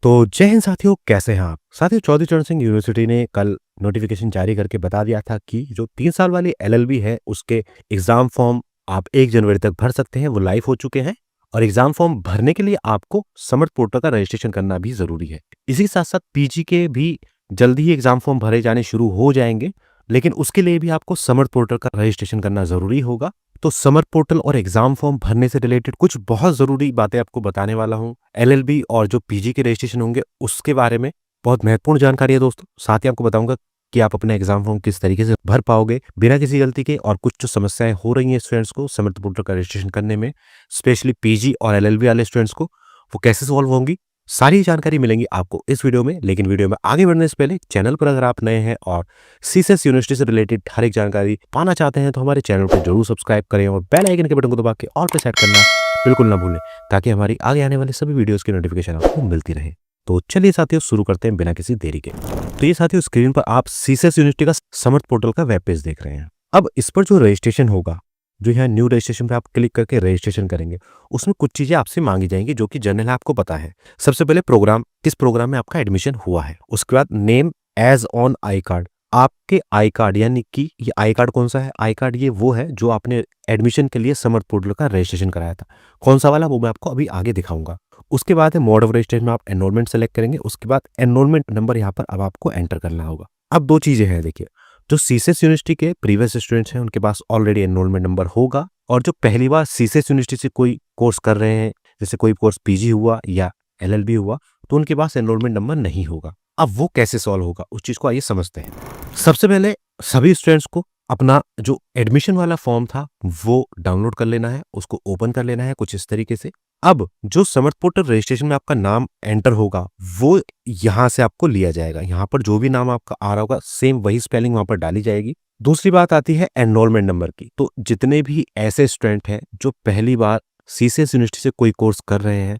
तो जय हिंद साथियों, कैसे हैं आप? साथियों, चौधरी चरण सिंह यूनिवर्सिटी ने कल नोटिफिकेशन जारी करके बता दिया था कि जो 3 साल वाली एलएलबी है उसके एग्जाम फॉर्म आप 1 जनवरी तक भर सकते हैं, वो लाइव हो चुके हैं। और एग्जाम फॉर्म भरने के लिए आपको समर्थ पोर्टल का रजिस्ट्रेशन करना भी जरूरी है। इसी के साथ साथ पीजी के भी जल्दी ही एग्जाम फॉर्म भरे जाने शुरू हो जाएंगे, लेकिन उसके लिए भी आपको समर्थ पोर्टल का रजिस्ट्रेशन करना जरूरी होगा। तो समर्थ पोर्टल और एग्जाम फॉर्म भरने से रिलेटेड कुछ बहुत जरूरी बातें आपको बताने वाला हूं। एलएलबी और जो पीजी के रजिस्ट्रेशन होंगे उसके बारे में बहुत महत्वपूर्ण जानकारी है दोस्तों। साथ ही आपको बताऊंगा कि आप अपना एग्जाम फॉर्म किस तरीके से भर पाओगे बिना किसी गलती के, और कुछ जो समस्याएं हो रही हैं स्टूडेंट्स को समर्थ पोर्टल का रजिस्ट्रेशन करने में, स्पेशली पीजी और एलएलबी वाले स्टूडेंट्स को, वो कैसे सॉल्व होंगी, सारी जानकारी मिलेंगी आपको इस वीडियो में। लेकिन वीडियो में आगे बढ़ने से पहले चैनल पर अगर आप नए हैं और सीसेस यूनिवर्सिटी से रिलेटेड हर एक जानकारी पाना चाहते हैं तो हमारे चैनल को जरूर सब्सक्राइब करें और बेल आइकन के बटन को दबा के ऑल पे सेट करना बिल्कुल ना भूलें, ताकि हमारी आगे आने वाले सभी वीडियोस की नोटिफिकेशन आपको मिलती रहे। तो चलिए साथियों, शुरू करते हैं बिना किसी देरी के। तो ये साथियों, स्क्रीन पर आप सीसेस यूनिवर्सिटी का समर्थ पोर्टल का वेब पेज देख रहे हैं। अब इस पर जो रजिस्ट्रेशन होगा, जो यहाँ न्यू रजिस्ट्रेशन पे आप क्लिक करके रजिस्ट्रेशन करेंगे, उसमें कुछ चीजें आपसे मांगी जाएंगी जो कि जनरल है, आपको पता है। सबसे पहले प्रोग्राम, किस प्रोग्राम में आपका एडमिशन हुआ है। उसके बाद name age on I card, आपके आई कार्ड, यानी कि ये आई कार्ड कौन सा है। आई कार्ड ये वो है जो आपने एडमिशन के लिए समर्थ पोर्टल का रजिस्ट्रेशन कराया था। कौन सा वाला, वो मैं आपको अभी आगे दिखाऊंगा। उसके बाद है मोड ऑफ रजिस्ट्रेशन में आप एनरोलमेंट सेलेक्ट करेंगे। उसके बाद एनरोलमेंट नंबर यहाँ पर अब आपको एंटर करना होगा। अब दो चीजें हैं, देखिए, जो सीसेस यूनिवर्सिटी के प्रीवियस स्टूडेंट्स हैं उनके पास ऑलरेडी एनरोलमेंट नंबर होगा, और जो पहली बार सीसेस यूनिवर्सिटी से कोई कोर्स कर रहे हैं, जैसे कोई कोर्स पीजी हुआ या एलएलबी हुआ, तो उनके पास एनरोलमेंट नंबर नहीं होगा। अब वो कैसे सॉल्व होगा, उस चीज को आइए समझते हैं। सबसे पहले सभी स्टूडेंट्स को अपना जो एडमिशन वाला फॉर्म था वो डाउनलोड कर लेना है, उसको ओपन कर लेना है कुछ इस तरीके से। अब जो समर्थ पोर्टल रजिस्ट्रेशन में आपका नाम एंटर होगा वो यहां से आपको लिया जाएगा। यहां पर जो भी नाम आपका आ रहा होगा सेम वही स्पेलिंग वहां पर डाली जाएगी। दूसरी बात आती है एनरोलमेंट नंबर की। तो जितने भी ऐसे स्टूडेंट हैं जो पहली बार सीसीएस यूनिवर्सिटी से कोई कोर्स कर रहे हैं,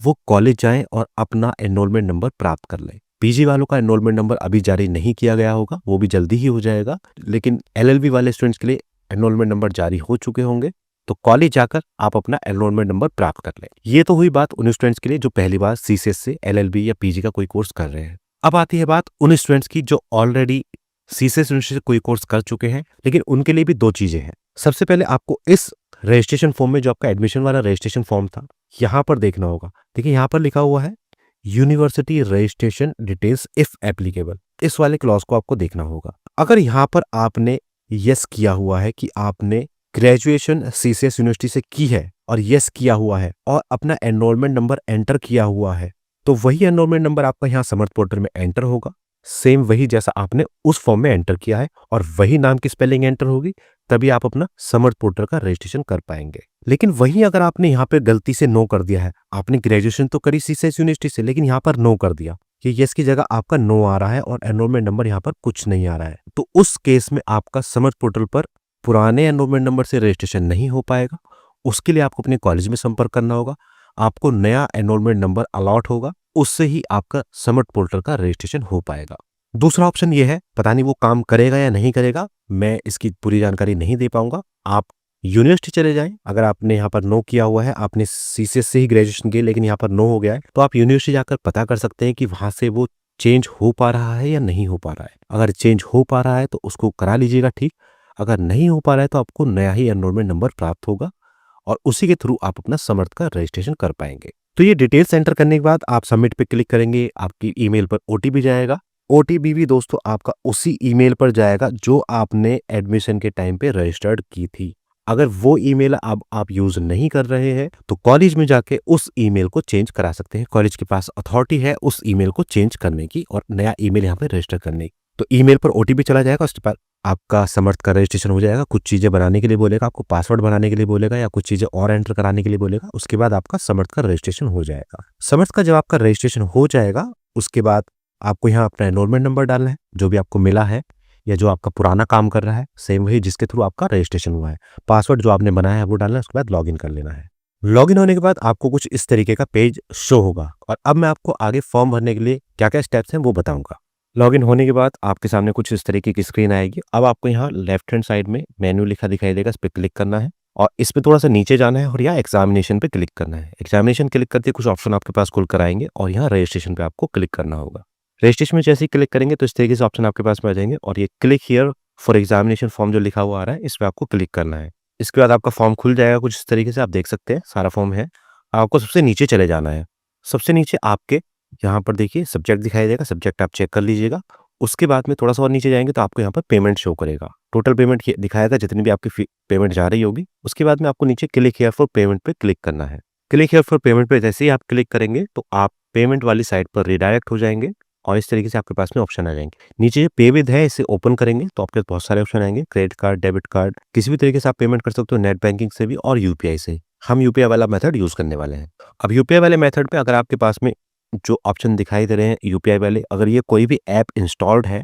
वो कॉलेज जाएं और अपना एनरोलमेंट नंबर प्राप्त कर लें। पीजी वालों का एनरोलमेंट नंबर अभी जारी नहीं किया गया होगा, वो भी जल्दी ही हो जाएगा। लेकिन एलएलबी वाले स्टूडेंट्स के लिए एनरोलमेंट नंबर जारी हो चुके होंगे, तो कॉलेज जाकर आप अपना एनरोलमेंट नंबर प्राप्त कर लें। ये तो हुई बात उन स्टूडेंट्स के लिए जो पहली बार सीसीएस से एलएलबी या पीजी का कोई कोर्स कर रहे हैं। अब आती है बात उन स्टूडेंट्स की जो ऑलरेडी सीसीएस यूनिवर्सिटी से कोई कोर्स कर चुके हैं, लेकिन उनके लिए भी दो चीजें हैं। सबसे पहले आपको इस रजिस्ट्रेशन फॉर्म में जो आपका एडमिशन वाला रजिस्ट्रेशन फॉर्म था, यहां पर देखना होगा। देखिए, यहां पर लिखा हुआ है university registration details if applicable. इस वाले क्लॉज को आपको देखना होगा। अगर यहां पर आपने यस किया हुआ है कि आपने ग्रेजुएशन सीसीएस यूनिवर्सिटी से की है और यस किया हुआ है और अपना एनरोलमेंट नंबर एंटर किया हुआ है, तो वही एनरोलमेंट नंबर आपका यहाँ समर्थ पोर्टल में एंटर होगा, सेम वही जैसा आपने उस फॉर्म में एंटर किया है, और वही नाम की स्पेलिंग एंटर होगी, तभी आप अपना समर्थ पोर्टल का रजिस्ट्रेशन कर पाएंगे। लेकिन वहीं अगर आपने यहाँ पे गलती से नो कर दिया है, आपने ग्रेजुएशन तो करी सीसीएस यूनिवर्सिटी से लेकिन यहाँ पर नो कर दिया, कि यस की जगह आपका नो आ रहा है और एनरोलमेंट नंबर यहाँ पर कुछ नहीं आ रहा है, तो उस केस में आपका समर्थ पोर्टल पर पुराने एनरोलमेंट नंबर से रजिस्ट्रेशन नहीं हो पाएगा। उसके लिए आपको अपने कॉलेज में संपर्क करना होगा, आपको नया एनरोलमेंट नंबर अलॉट होगा, उससे ही आपका समर्थ पोर्टल का रजिस्ट्रेशन हो पाएगा। दूसरा ऑप्शन ये है, पता नहीं वो काम करेगा या नहीं करेगा, मैं इसकी पूरी जानकारी नहीं दे पाऊंगा। आप यूनिवर्सिटी चले जाएं। अगर आपने यहाँ पर नो किया हुआ है, आपने सीसीएस से ही ग्रेजुएशन की लेकिन यहाँ पर नो हो गया है, तो आप यूनिवर्सिटी जाकर पता कर सकते हैं कि वहां से वो चेंज हो पा रहा है या नहीं हो पा रहा है। अगर चेंज हो पा रहा है तो उसको करा लीजिएगा, ठीक। अगर नहीं हो पा रहा है तो आपको नया ही एनरोलमेंट नंबर प्राप्त होगा और उसी के थ्रू आप अपना समर्थ का रजिस्ट्रेशन कर पाएंगे। तो ये डिटेल्स एंटर करने के बाद आप सबमिट पे क्लिक करेंगे, आपकी ईमेल पर ओटीपी जाएगा। ओटीपी भी दोस्तों आपका उसी ईमेल पर जाएगा जो आपने एडमिशन के टाइम पे रजिस्टर्ड की थी। अगर वो ईमेल अब आप यूज नहीं कर रहे हैं तो कॉलेज में जाके उस ईमेल को चेंज करा सकते हैं। कॉलेज के पास अथॉरिटी है उस ईमेल को चेंज करने की और नया ईमेल यहाँ पे रजिस्टर करने की। तो ईमेल पर ओटीपी चला जाएगा, उसके बाद आपका समर्थ का रजिस्ट्रेशन हो जाएगा। कुछ चीजें बनाने के लिए बोलेगा, आपको पासवर्ड बनाने के लिए बोलेगा या कुछ चीजें और एंटर कराने के लिए बोलेगा। उसके बाद आपका समर्थ का रजिस्ट्रेशन हो जाएगा। समर्थ का जब आपका रजिस्ट्रेशन हो जाएगा, उसके बाद आपको यहाँ अपना एनरोलमेंट नंबर डालना है जो भी आपको मिला है या जो आपका पुराना काम कर रहा है, सेम वही जिसके थ्रू आपका रजिस्ट्रेशन हुआ है। पासवर्ड जो आपने बनाया है वो डालना है, उसके बाद लॉगिन कर लेना है। लॉगिन होने के बाद आपको कुछ इस तरीके का पेज शो होगा। और अब मैं आपको आगे फॉर्म भरने के लिए क्या क्या स्टेप्स हैं वो बताऊंगा। लॉगिन होने के बाद आपके सामने कुछ इस तरीके की स्क्रीन आएगी। अब आपको यहाँ लेफ्ट हैंड साइड में मेन्यू लिखा दिखाई देगा, इस पर क्लिक करना है और इसमें थोड़ा-सा नीचे जाना है और यहाँ एग्ज़ामिनेशन पे क्लिक करना है। एग्ज़ामिनेशन क्लिक करते ही कुछ ऑप्शन आपके पास खुल कर आएँगे और यहाँ रजिस्ट्रेशन पे आपको क्लिक करना होगा। रजिस्ट्रेशन में जैसे ही क्लिक करेंगे तो इस तरीके से ऑप्शन आपके पास में आ जाएँगे और ये click here for examination form जो लिखा हुआ आ रहा है, इस पे आपको क्लिक करना है। इसके बाद आपका फॉर्म खुल जाएगा कुछ इस तरीके से, आप देख सकते हैं सारा फॉर्म है। आपको सबसे नीचे चले जाना है। सबसे नीचे आपके यहाँ पर देखिए सब्जेक्ट दिखाई देगा, सब्जेक्ट आप चेक कर लीजिएगा। उसके बाद में थोड़ा-सा और नीचे जाएँगे तो आपको यहाँ पर पेमेंट शो करेगा। टोटल पेमेंट ये दिखाएगा जितनी भी आपकी पेमेंट जा रही होगी। उसके बाद में आपको नीचे क्लिक हियर फॉर पेमेंट पे क्लिक करना है। क्लिक हियर फॉर पेमेंट पे जैसे ही आप क्लिक करेंगे तो आप पेमेंट वाली साइट पर रिडायरेक्ट हो जाएँगे और इस तरीके से आपके पास में ऑप्शन आ जाएँगे। नीचे जो पे विद है इसे ओपन करेंगे तो आपके पास बहुत सारे ऑप्शन आएँगे, क्रेडिट कार्ड, डेबिट कार्ड, किसी भी तरीके से आप पेमेंट कर सकते हो नेट बैंकिंग से भी और यूपीआई से। हम यूपीआई वाला मेथड यूज़ करने वाले हैं। अब यूपीआई वाले मेथड पे अगर आपके पास में जो ऑप्शन दिखाई दे रहे हैं यूपीआई वाले, अगर ये कोई भी ऐप इंस्टॉल्ड है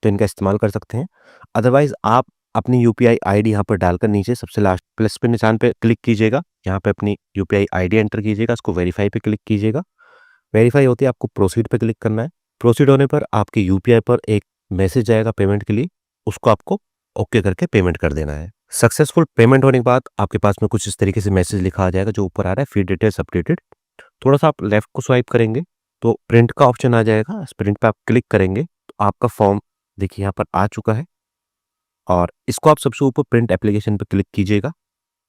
तो इनका इस्तेमाल कर सकते हैं। अदरवाइज़ आप अपनी यूपीआई आईडी यहाँ पर डालकर नीचे सबसे लास्ट प्लस के निशान पे क्लिक कीजिएगा। यहाँ पे अपनी यूपीआई आईडी एंटर कीजिएगा, उसको वेरीफाई पे क्लिक कीजिएगा। वेरीफाई होते ही आपको प्रोसीड पे क्लिक करना है। प्रोसीड होने पर आपके यूपीआई पर एक मैसेज आएगा पेमेंट के लिए, उसको आपको ओके करके पेमेंट कर देना है। सक्सेसफुल पेमेंट होने के बाद आपके पास में कुछ इस तरीके से मैसेज लिखा आ जाएगा जो ऊपर आ रहा है फी डिटेल्स अपडेटेड। थोड़ा-सा आप लेफ्ट को स्वाइप करेंगे तो प्रिंट का ऑप्शन आ जाएगा। इस प्रिंट पे आप क्लिक करेंगे तो आपका फॉर्म देखिए यहाँ पर आ चुका है और इसको आप सबसे ऊपर प्रिंट एप्लीकेशन पे क्लिक कीजिएगा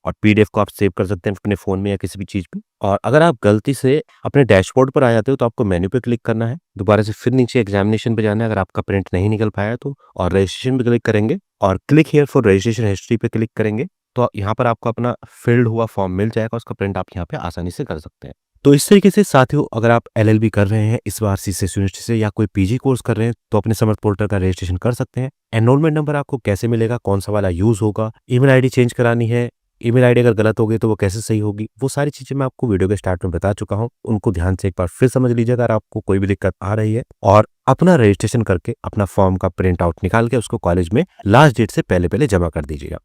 और पीडीएफ को आप सेव कर सकते हैं अपने फ़ोन में या किसी भी चीज़ पे। और अगर आप गलती से अपने डैशबोर्ड पर आ जाते हो तो आपको मेन्यू पे क्लिक करना है। दोबारा से फिर नीचे एग्ज़ामिनेशन पे जाना है अगर आपका प्रिंट नहीं निकल पाया तो, और रजिस्ट्रेशन पे क्लिक करेंगे और click here for registration history पे क्लिक करेंगे तो यहाँ पर आपको अपना फ़िल्ड हुआ फॉर्म मिल जाएगा, उसका प्रिंट आप यहाँ पे आसानी से कर सकते हैं। तो इस तरीके से साथियों अगर आप एलएलबी कर रहे हैं इस बार सीसीएस यूनिवर्सिटी से या कोई पीजी कोर्स कर रहे हैं तो अपने समर्थ पोर्टल का रजिस्ट्रेशन कर सकते हैं। एनरोलमेंट नंबर आपको कैसे मिलेगा, कौन सा वाला यूज़ होगा, ईमेल आईडी चेंज करानी है, ईमेल आईडी अगर गलत हो गई तो वो कैसे सही होगी, वो सारी चीज़ें मैं आपको वीडियो के स्टार्ट में बता चुका हूँ। उनको ध्यान से एक बार फिर समझ लीजिएगा अगर आपको कोई भी दिक्कत आ रही है, और अपना रजिस्ट्रेशन करके अपना फॉर्म का प्रिंट आउट निकाल के उसको कॉलेज में लास्ट डेट से पहले जमा कर दीजिएगा।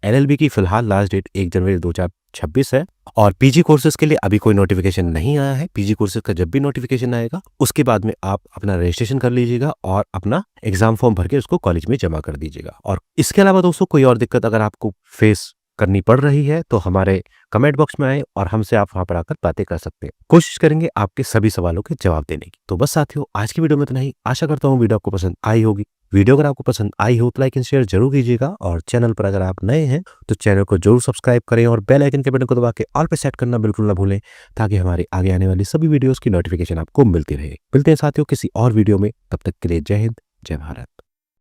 एलएलबी की फिलहाल लास्ट डेट 1 जनवरी 2026 है और पीजी कोर्सेज के लिए अभी कोई नोटिफिकेशन नहीं आया है। पीजी कोर्सेज का जब भी नोटिफिकेशन आएगा उसके बाद में आप अपना रजिस्ट्रेशन कर लीजिएगा और अपना एग्जाम फॉर्म भर के उसको कॉलेज में जमा कर दीजिएगा। और इसके अलावा दोस्तों कोई और दिक्कत अगर आपको फेस करनी पड़ रही है तो हमारे कमेंट बॉक्स में आए और हमसे आप वहां पर आकर बातें कर सकते हैं। कोशिश करेंगे आपके सभी सवालों के जवाब देने की। तो बस साथियों आज की वीडियो में इतना ही। आशा करता हूँ वीडियो आपको पसंद आई होगी। वीडियो अगर आपको पसंद आई हो तो लाइक एंड शेयर जरूर कीजिएगा और चैनल पर अगर आप नए हैं तो चैनल को जरूर सब्सक्राइब करें और बेल आइकन के बटन को दबा के ऑल पे सेट करना बिल्कुल ना भूलें ताकि हमारे आगे आने वाली सभी वीडियोस की नोटिफिकेशन आपको मिलती रहे। मिलते हैं साथियों किसी और वीडियो में, तब तक के लिए जय हिंद, जय भारत।